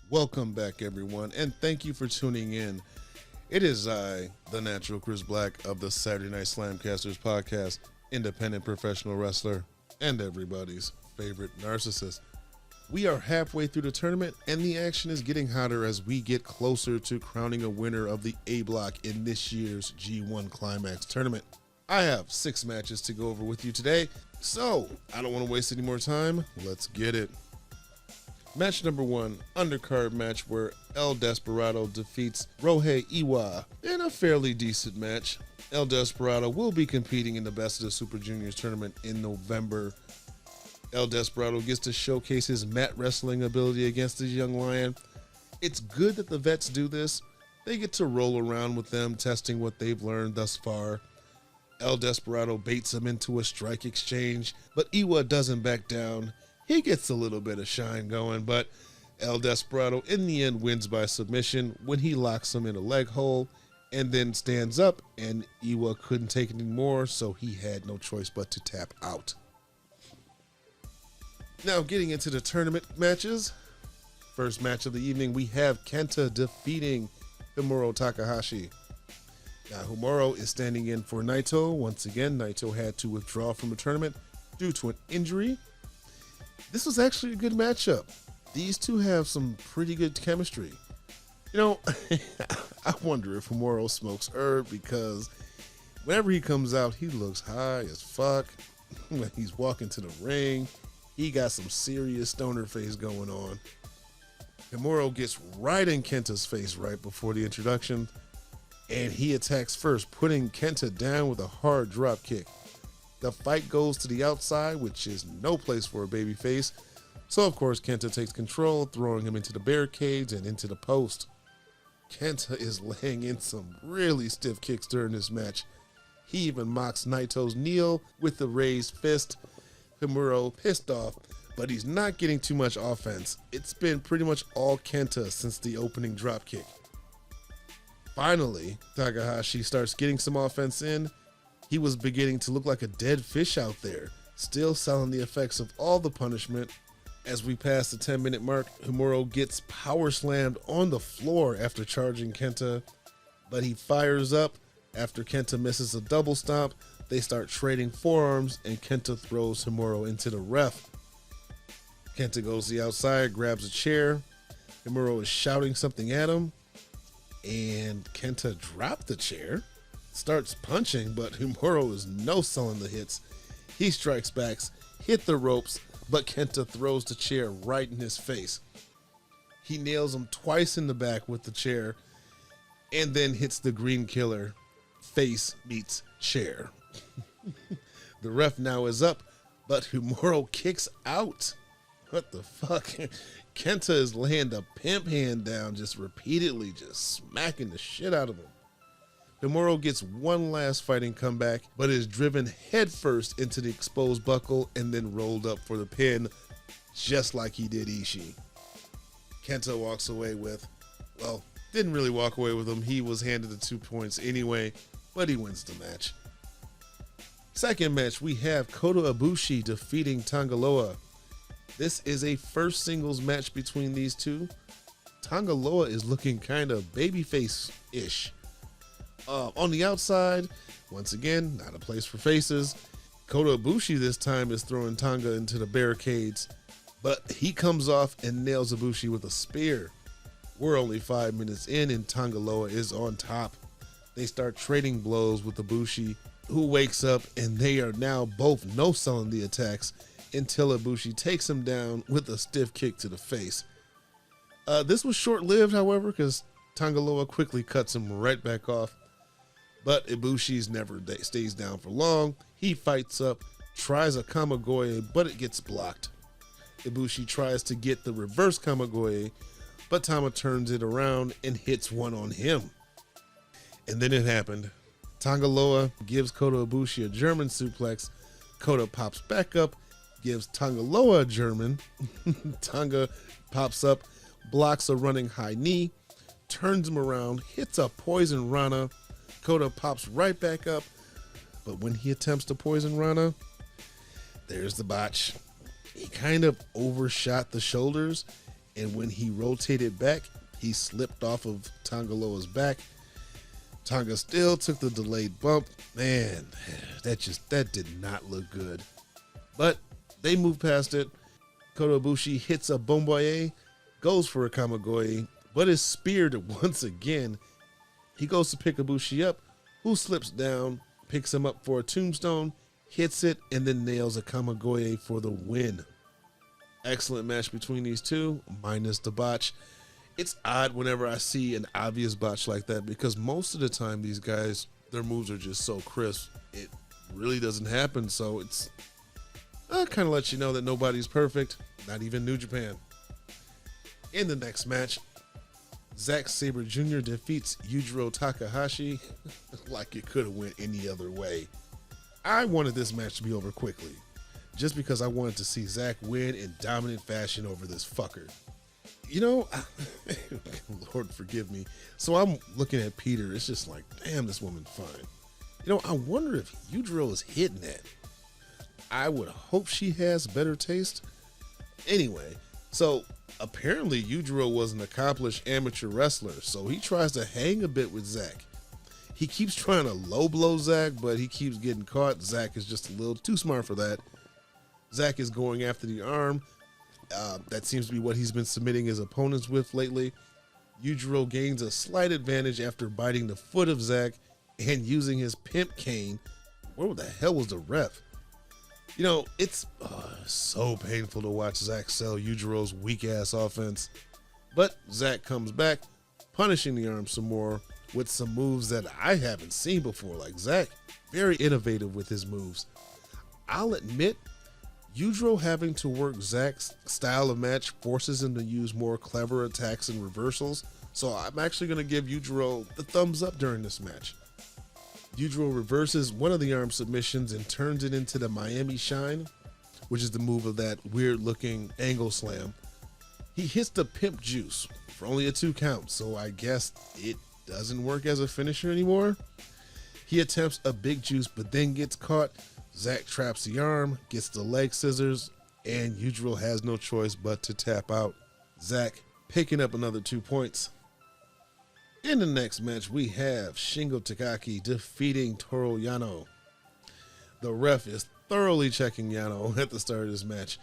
Welcome back, everyone, and thank you for tuning in. It is I, the natural Chris Black of the Saturday Night SlamCasters podcast, independent professional wrestler, and everybody's favorite narcissist. We are halfway through the tournament, and the action is getting hotter as we get closer to crowning a winner of the A block in this year's G1 Climax tournament. I have 6 matches to go over with you today, so I don't want to waste any more time. Let's get it. Match number 1, undercard match where El Desperado defeats Ryohei Iwa in a fairly decent match. El Desperado will be competing in the Best of the Super Juniors tournament in November. El Desperado gets to showcase his mat wrestling ability against this young lion. It's good that the vets do this. They get to roll around with them, testing what they've learned thus far. El Desperado baits him into a strike exchange, but Iwa doesn't back down. He gets a little bit of shine going, but El Desperado in the end wins by submission when he locks him in a leg hold and then stands up, and Iwa couldn't take it anymore, so he had no choice but to tap out. Now getting into the tournament matches. First match of the evening, we have Kenta defeating Himoru Takahashi. Now Himoru is standing in for Naito. Once again, Naito had to withdraw from the tournament due to an injury. This was actually a good matchup. These two have some pretty good chemistry. You know, I wonder if Himoru smokes herb, because whenever he comes out, he looks high as fuck. When he's walking to the ring, he got some serious stoner face going on. Himoru gets right in Kenta's face right before the introduction, and he attacks first, putting Kenta down with a hard drop kick. The fight goes to the outside, which is no place for a babyface. So, of course, Kenta takes control, throwing him into the barricades and into the post. Kenta is laying in some really stiff kicks during this match. He even mocks Naito's kneel with the raised fist. Himoru pissed off, but he's not getting too much offense. It's been pretty much all Kenta since the opening drop kick. Finally, Takahashi starts getting some offense in. He was beginning to look like a dead fish out there, still selling the effects of all the punishment. As we pass the 10-minute mark, Himoru gets power slammed on the floor after charging Kenta, but he fires up. After Kenta misses a double stomp, they start trading forearms, and Kenta throws Himoru into the ref. Kenta goes to the outside, grabs a chair. Himoru is shouting something at him, and Kenta dropped the chair. Starts punching, but Himoru is no selling the hits. He strikes back, hit the ropes, but Kenta throws the chair right in his face. He nails him twice in the back with the chair, and then hits the green killer. Face meets chair. The ref now is up, but Himoru kicks out. What the fuck? Kenta is laying the pimp hand down, just repeatedly, just smacking the shit out of him. Himoru gets one last fighting comeback, but is driven headfirst into the exposed buckle and then rolled up for the pin, just like he did Ishii. Kenta walks away with, well, didn't really walk away with him. He was handed the 2 points anyway, but he wins the match. Second match, we have Kota Ibushi defeating Tanga Loa. This is a first singles match between these two. Tanga Loa is looking kind of babyface-ish. On the outside, once again, not a place for faces. Kota Ibushi this time is throwing Tanga into the barricades, but he comes off and nails Ibushi with a spear. We're only 5 minutes in, and Tanga Loa is on top. They start trading blows with Ibushi, who wakes up, and they are now both no-selling the attacks until Ibushi takes him down with a stiff kick to the face. This was short-lived, however, because Tanga Loa quickly cuts him right back off. But Ibushi's never stays down for long. He fights up, tries a Kamigoye, but it gets blocked. Ibushi tries to get the reverse Kamigoye, but Tama turns it around and hits one on him. And then it happened. Tanga Loa gives Kota Ibushi a German suplex. Kota pops back up, gives Tanga Loa a German. Tanga pops up, blocks a running high knee, turns him around, hits a poison Rana. Kota pops right back up, but when he attempts to poison Rana, there's the botch. He kind of overshot the shoulders, And when he rotated back, he slipped off of Tanga Loa's back. Tanga still took the delayed bump. Man, that did not look good. But they moved past it. Kota Ibushi hits a Bomboye, goes for a Kamigoye, but is speared once again. He goes to pick Ibushi up, who slips down, picks him up for a tombstone, hits it, and then nails a Kamigoye for the win. Excellent match between these two, minus the botch. It's odd whenever I see an obvious botch like that because most of the time these guys, their moves are just so crisp. It really doesn't happen, so it's kind of lets you know that nobody's perfect, not even New Japan. In the next match, Zack Sabre Jr. defeats Yujiro Takahashi like it could have went any other way. I wanted this match to be over quickly, just because I wanted to see Zack win in dominant fashion over this fucker. You know, Lord forgive me. So I'm looking at Peter, it's just like, damn, this woman's fine. You know, I wonder if Yujiro is hitting that. I would hope she has better taste. Anyway, so apparently Yujiro was an accomplished amateur wrestler, so he tries to hang a bit with Zack. He keeps trying to low blow Zack, but he keeps getting caught. Zack is just a little too smart for that. Zack is going after the arm. That seems to be what he's been submitting his opponents with lately. Yujiro gains a slight advantage after biting the foot of Zack and using his pimp cane. Where the hell was the ref? You know, it's so painful to watch Zack sell Yujiro's weak-ass offense. But Zack comes back, punishing the arm some more with some moves that I haven't seen before. Like, Zack, very innovative with his moves. I'll admit, Yujiro having to work Zack's style of match forces him to use more clever attacks and reversals, so I'm actually going to give Yujiro the thumbs up during this match. Yujiro reverses one of the arm submissions and turns it into the Miami Shine, which is the move of that weird looking angle slam. He hits the pimp juice for only a 2 count, so I guess it doesn't work as a finisher anymore. He attempts a big juice but then gets caught. Zack traps the arm, gets the leg scissors, and Yujiro has no choice but to tap out. Zack picking up another 2 points. In the next match, we have Shingo Takagi defeating Toru Yano. The ref is thoroughly checking Yano at the start of this match.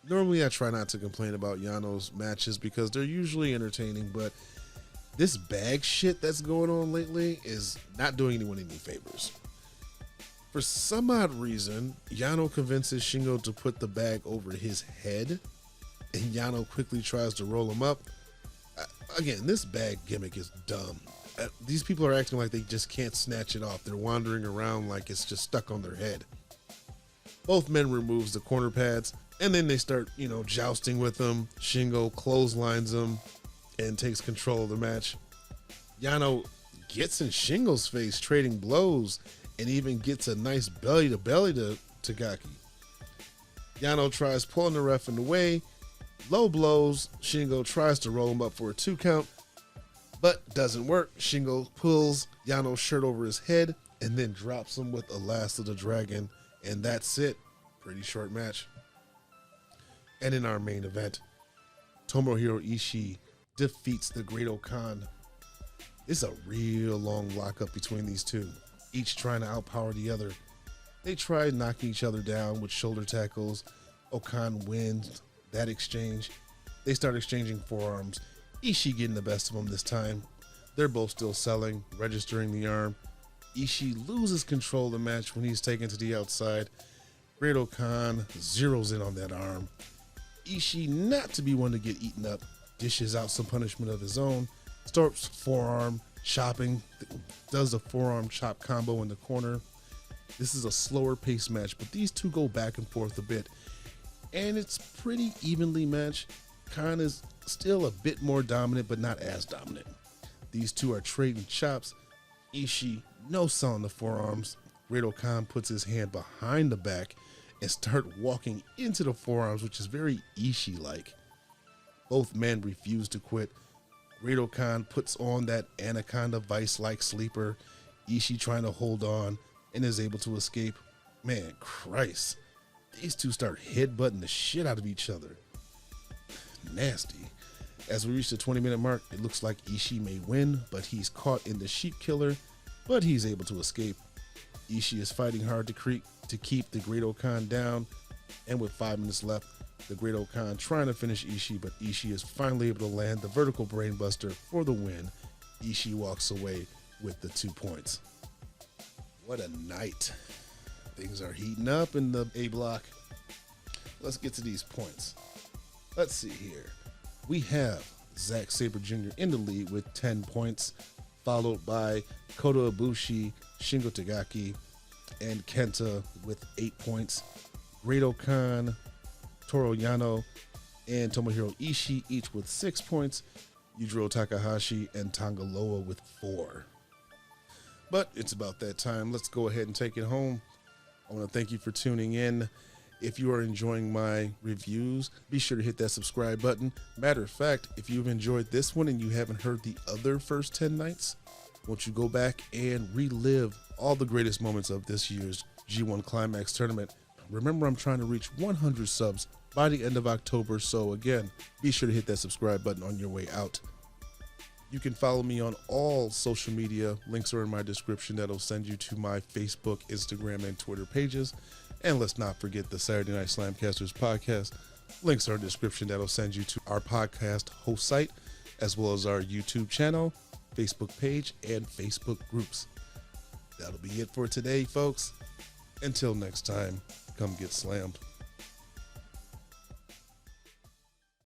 Normally, I try not to complain about Yano's matches because they're usually entertaining, but this bag shit that's going on lately is not doing anyone any favors. For some odd reason, Yano convinces Shingo to put the bag over his head, and Yano quickly tries to roll him up. Again, this bag gimmick is dumb. These people are acting like they just can't snatch it off. They're wandering around like it's just stuck on their head. Both men removes the corner pads, and then they start, jousting with them. Shingo clotheslines them and takes control of the match. Yano gets in Shingo's face, trading blows, and even gets a nice belly-to-belly to Takagi. Yano tries pulling the ref in the way. Low blows. Shingo tries to roll him up for a 2 count, but doesn't work. Shingo pulls Yano's shirt over his head and then drops him with a Last of the Dragon, and that's it. Pretty short match. And in our main event, Tomohiro Ishii defeats the Great-O-Kahn. It's a real long lockup between these two, each trying to outpower the other. They try knocking each other down with shoulder tackles. O'Khan wins that exchange. They start exchanging forearms. Ishii getting the best of them this time. They're both still selling, registering the arm. Ishii loses control of the match when he's taken to the outside. Great-O-Kahn zeroes in on that arm. Ishii, not to be one to get eaten up, dishes out some punishment of his own. Starts forearm chopping, does a forearm chop combo in the corner. This is a slower paced match, but these two go back and forth a bit, and it's pretty evenly matched. Khan is still a bit more dominant, but not as dominant. These two are trading chops. Ishii no selling the forearms. Great-O-Kahn puts his hand behind the back and start walking into the forearms, which is very Ishii-like. Both men refuse to quit. Great-O-Kahn puts on that Anaconda Vice-like sleeper. Ishii trying to hold on and is able to escape. Man, Christ. these two start headbutting the shit out of each other. Nasty. As we reach the 20-minute mark, it looks like Ishii may win, but he's caught in the sheep killer, but he's able to escape. Ishii is fighting hard to keep the Great-O-Kahn down, and with 5 minutes left, the Great-O-Kahn trying to finish Ishii, but Ishii is finally able to land the vertical brainbuster for the win. Ishii walks away with the 2 points. What a night. Things are heating up in the A block. Let's get to these points. Let's see here. We have Zack Sabre Jr. in the lead with 10 points, followed by Kota Ibushi, Shingo Takagi, and Kenta with 8 points. Great-O-Kahn, Toru Yano, and Tomohiro Ishii each with 6 points. Yujiro Takahashi and Tanga Loa with 4. But it's about that time. Let's go ahead and take it home. I want to thank you for tuning in. If you are enjoying my reviews, be sure to hit that subscribe button. Matter of fact, if you've enjoyed this one and you haven't heard the other first 10 nights, won't you go back and relive all the greatest moments of this year's G1 Climax tournament? Remember, I'm trying to reach 100 subs by the end of October, so again, be sure to hit that subscribe button on your way out. You can follow me on all social media. Links are in my description. That'll send you to my Facebook, Instagram, and Twitter pages. And let's not forget the Saturday Night SlamCasters podcast. Links are in the description. That'll send you to our podcast host site, as well as our YouTube channel, Facebook page, and Facebook groups. That'll be it for today, folks. Until next time, come get slammed.